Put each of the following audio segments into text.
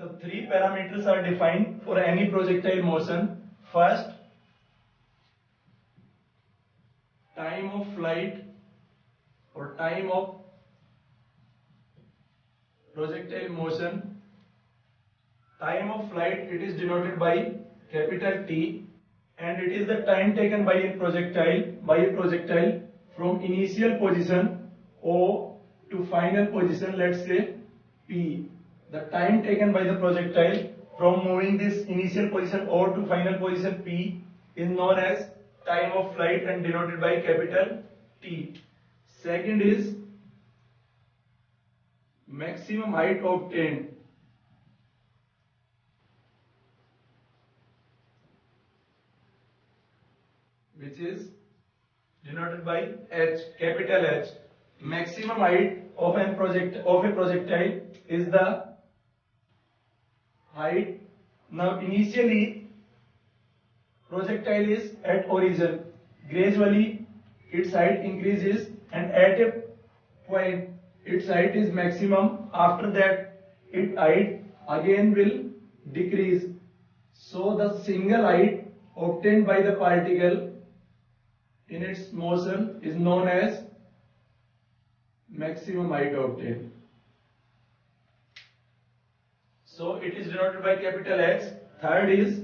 The three parameters are defined for any projectile motion. First, time of flight or time of projectile motion. Time of flight, it is denoted by capital T, and it is the time taken by a projectile from initial position O to final position, let's say P. The time taken by the projectile from moving this initial position O to final position P is known as time of flight and denoted by capital T. Second is maximum height obtained. Which is denoted by H, capital H. Maximum height of a projectile is the height. Now initially projectile is at origin. Gradually its height increases and at a point its height is maximum. After that its height again will decrease. So the single height obtained by the particle in its motion is known as maximum height obtained. So it is denoted by capital X. Third is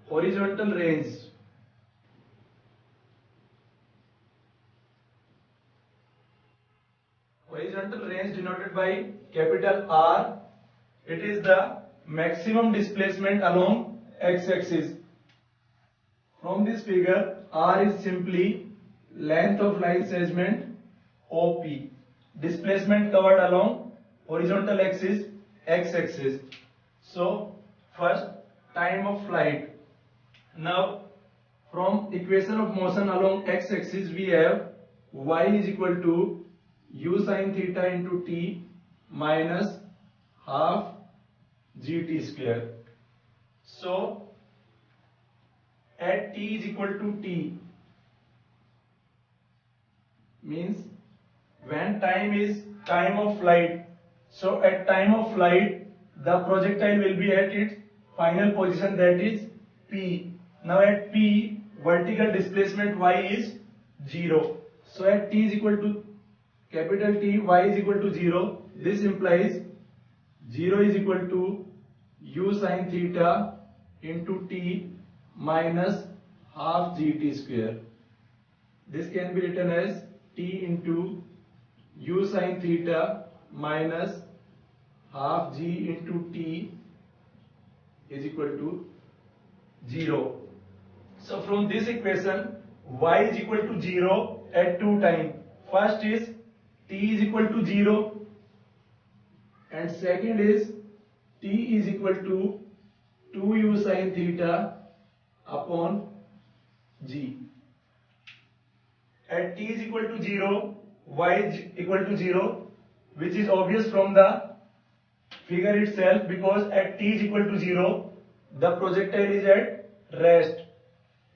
horizontal range. Horizontal range denoted by capital R. It is the maximum displacement along x-axis. From this figure, R is simply length of line segment OP. Displacement covered along horizontal axis x-axis. So first, time of flight. Now from equation of motion along x-axis we have y is equal to u sin theta into t minus half gt square. So at t is equal to t means when time is time of flight. So at time of flight the projectile will be at its final position, that is P. Now at P vertical displacement y is 0. So at t is equal to capital T, y is equal to 0. This implies 0 is equal to u sin theta into t minus half gt square. This can be written as t into u sin theta minus half g into t is equal to 0. So from this equation y is equal to 0 at two times. First is t is equal to 0 and second is t is equal to 2u sin theta upon g. At t is equal to 0, y is equal to 0, which is obvious from the figure itself, because at t is equal to 0 the projectile is at rest.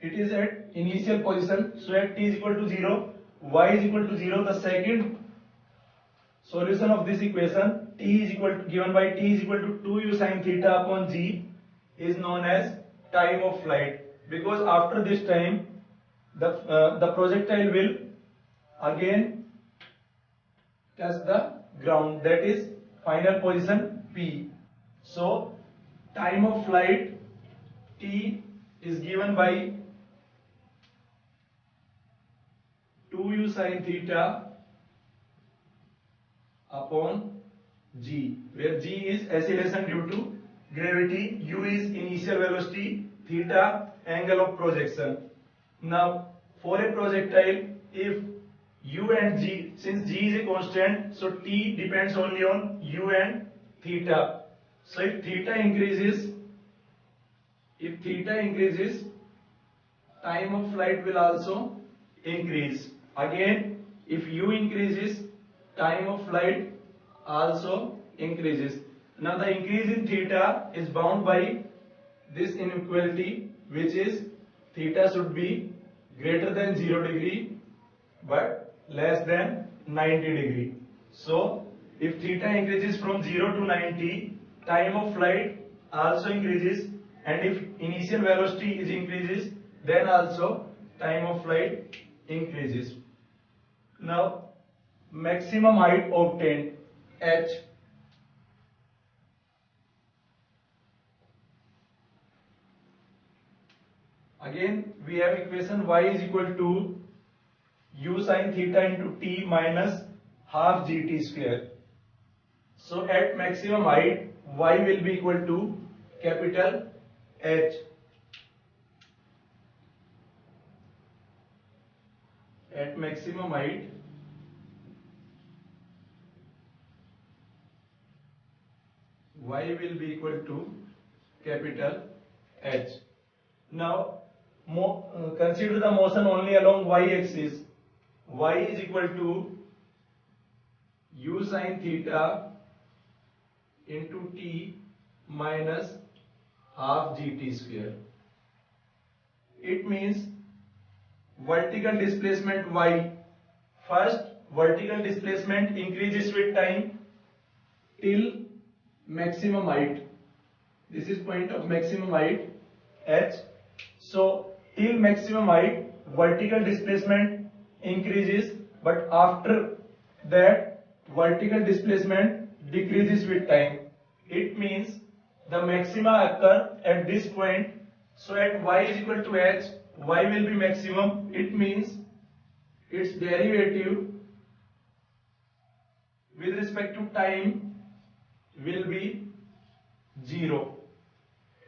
It is at initial position. So at t is equal to 0, y is equal to 0. The second solution of this equation, t is equal to, given by t is equal to 2u sin theta upon g, is known as time of flight, because after this time the projectile will again touch the ground, that is final position P. So time of flight t is given by 2u sin theta upon g, where g is acceleration due to gravity, u is initial velocity, theta angle of projection. Now for a projectile, if u and g, since g is a constant, so t depends only on u and theta. So if theta increases, time of flight will also increase. Again, if u increases, time of flight also increases. Now the increase in theta is bound by this inequality, which is theta should be greater than 0 degree but less than 90 degree. So if theta increases from 0 to 90, time of flight also increases, and if initial velocity is increases, then also time of flight increases. Now maximum height obtained, h. Again we have equation y is equal to u sin theta into t minus half gt square. So at maximum height y will be equal to capital H. At maximum height y will be equal to capital H. Now consider the motion only along y axis. Y is equal to u sin theta into t minus half gt square. It means vertical displacement y. First, vertical displacement increases with time till maximum height. This is point of maximum height h. So till maximum height vertical displacement increases, but after that vertical displacement decreases with time. It means the maxima occur at this point. So at y is equal to h, y will be maximum. It means its derivative with respect to time will be 0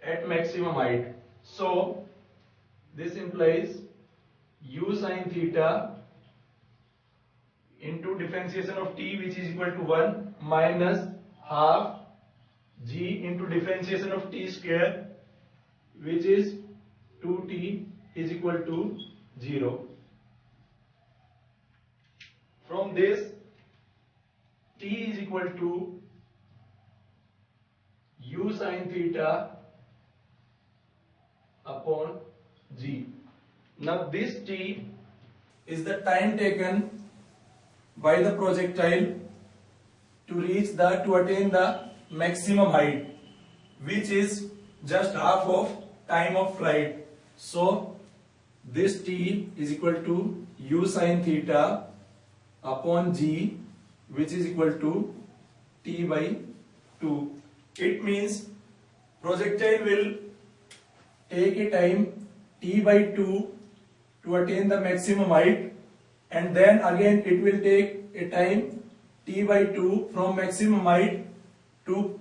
at maximum height. So this implies u sin theta into differentiation of t, which is equal to 1, minus half g into differentiation of t square, which is 2t, is equal to 0. From this, t is equal to u sin theta upon g. Now this t is the time taken by the projectile to attain the maximum height, which is just half of time of flight. So this t is equal to u sin theta upon g, which is equal to t by 2. It means projectile will take a time t by 2 to attain the maximum height, and then again it will take a time t by 2 from maximum height to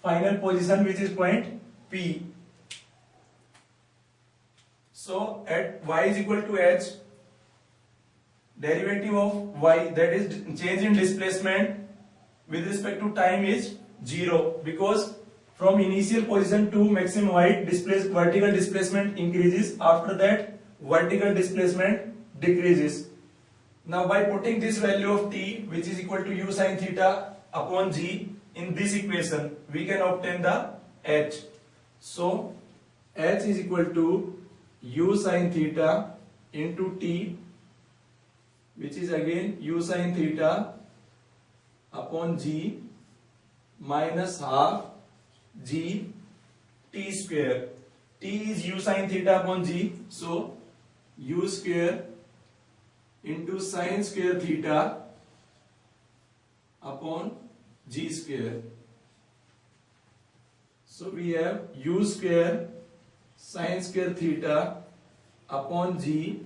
final position, which is point P. So at y is equal to h, derivative of y, that is change in displacement with respect to time, is 0, because from initial position to maximum height vertical displacement increases, after that vertical displacement decreases. Now by putting this value of t, which is equal to u sin theta upon g, in this equation, we can obtain the h. So h is equal to u sin theta into t, which is again u sin theta upon g minus half g t square. T is u sin theta upon g, so u square into sin square theta upon g square. So we have u square sin square theta upon g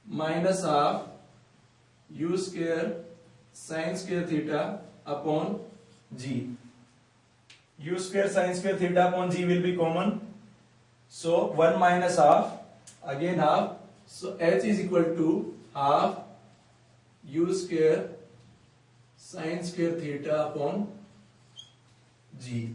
minus half u square sin square theta upon g. U square sin square theta upon g will be common, so 1 minus half, again half, so h is equal to half u square sin square theta upon g.